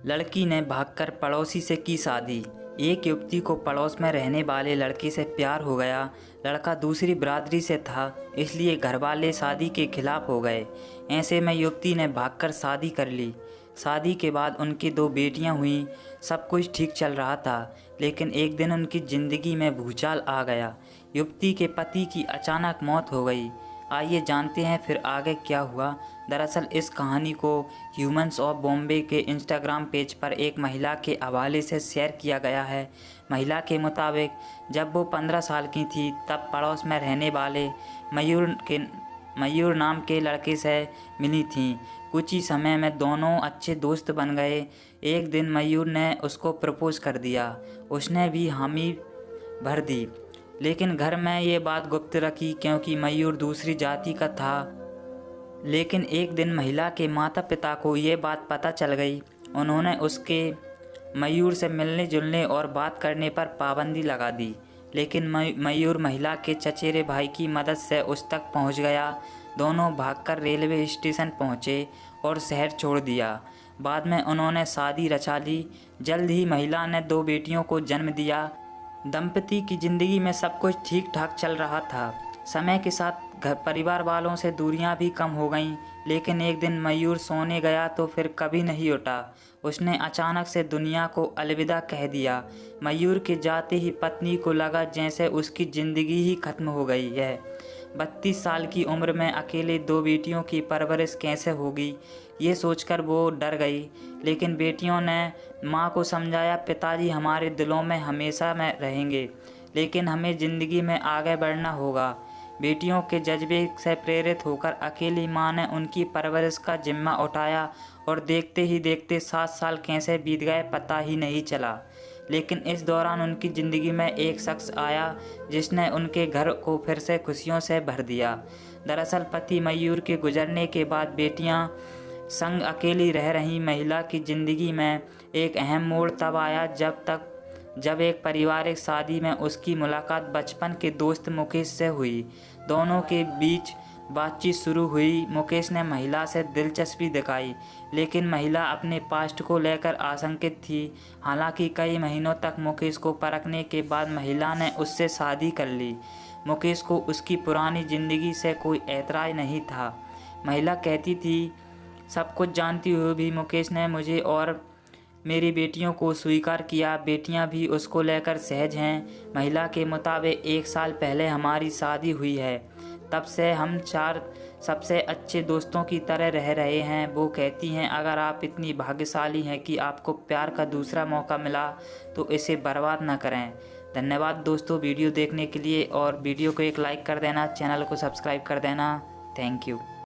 लड़की ने भागकर पड़ोसी से की शादी। एक युवती को पड़ोस में रहने वाले लड़के से प्यार हो गया। लड़का दूसरी बिरादरी से था, इसलिए घरवाले शादी के खिलाफ हो गए। ऐसे में युवती ने भागकर शादी कर ली। शादी के बाद उनकी 2 बेटियां हुईं। सब कुछ ठीक चल रहा था, लेकिन एक दिन उनकी ज़िंदगी में भूचाल आ गया। युवती के पति की अचानक मौत हो गई। आइए जानते हैं फिर आगे क्या हुआ। दरअसल इस कहानी को ह्यूमन्स ऑफ बॉम्बे के इंस्टाग्राम पेज पर एक महिला के हवाले से शेयर किया गया है। महिला के मुताबिक जब वो 15 साल की थी तब पड़ोस में रहने वाले मयूर नाम के लड़के से मिली थीं। कुछ ही समय में दोनों अच्छे दोस्त बन गए। एक दिन मयूर ने उसको प्रपोज कर दिया। उसने भी हामी भर दी, लेकिन घर में ये बात गुप्त रखी क्योंकि मयूर दूसरी जाति का था। लेकिन एक दिन महिला के माता पिता को ये बात पता चल गई। उन्होंने उसके मयूर से मिलने जुलने और बात करने पर पाबंदी लगा दी। लेकिन मयूर महिला के चचेरे भाई की मदद से उस तक पहुंच गया। दोनों भागकर रेलवे स्टेशन पहुंचे और शहर छोड़ दिया। बाद में उन्होंने शादी रचा ली। जल्द ही महिला ने 2 बेटियों को जन्म दिया। दंपति की ज़िंदगी में सब कुछ ठीक ठाक चल रहा था। समय के साथ घर परिवार वालों से दूरियां भी कम हो गईं। लेकिन एक दिन मयूर सोने गया तो फिर कभी नहीं उठा। उसने अचानक से दुनिया को अलविदा कह दिया। मयूर के जाते ही पत्नी को लगा जैसे उसकी ज़िंदगी ही खत्म हो गई है। 32 साल की उम्र में अकेले 2 बेटियों की परवरिश कैसे होगी, ये सोचकर वो डर गई। लेकिन बेटियों ने माँ को समझाया, पिताजी हमारे दिलों में हमेशा में रहेंगे, लेकिन हमें ज़िंदगी में आगे बढ़ना होगा। बेटियों के जज्बे से प्रेरित होकर अकेली माँ ने उनकी परवरिश का जिम्मा उठाया और देखते ही देखते 7 साल कैसे बीत गए पता ही नहीं चला। लेकिन इस दौरान उनकी ज़िंदगी में एक शख्स आया जिसने उनके घर को फिर से खुशियों से भर दिया। दरअसल पति मयूर के गुजरने के बाद बेटियां संग अकेली रह रही महिला की ज़िंदगी में एक अहम मोड़ तब आया जब एक पारिवारिक शादी में उसकी मुलाकात बचपन के दोस्त मुकेश से हुई। दोनों के बीच बातचीत शुरू हुई। मुकेश ने महिला से दिलचस्पी दिखाई, लेकिन महिला अपने पास्ट को लेकर आशंकित थी। हालांकि कई महीनों तक मुकेश को परखने के बाद महिला ने उससे शादी कर ली। मुकेश को उसकी पुरानी ज़िंदगी से कोई ऐतराज़ नहीं था। महिला कहती थी, सब कुछ जानती हुए भी मुकेश ने मुझे और मेरी बेटियों को स्वीकार किया। बेटियां भी उसको लेकर सहज हैं। महिला के मुताबिक 1 साल पहले हमारी शादी हुई है। तब से हम 4 सबसे अच्छे दोस्तों की तरह रह रहे हैं। वो कहती हैं, अगर आप इतनी भाग्यशाली हैं कि आपको प्यार का दूसरा मौका मिला तो इसे बर्बाद ना करें। धन्यवाद दोस्तों वीडियो देखने के लिए, और वीडियो को एक लाइक कर देना, चैनल को सब्सक्राइब कर देना। Thank you.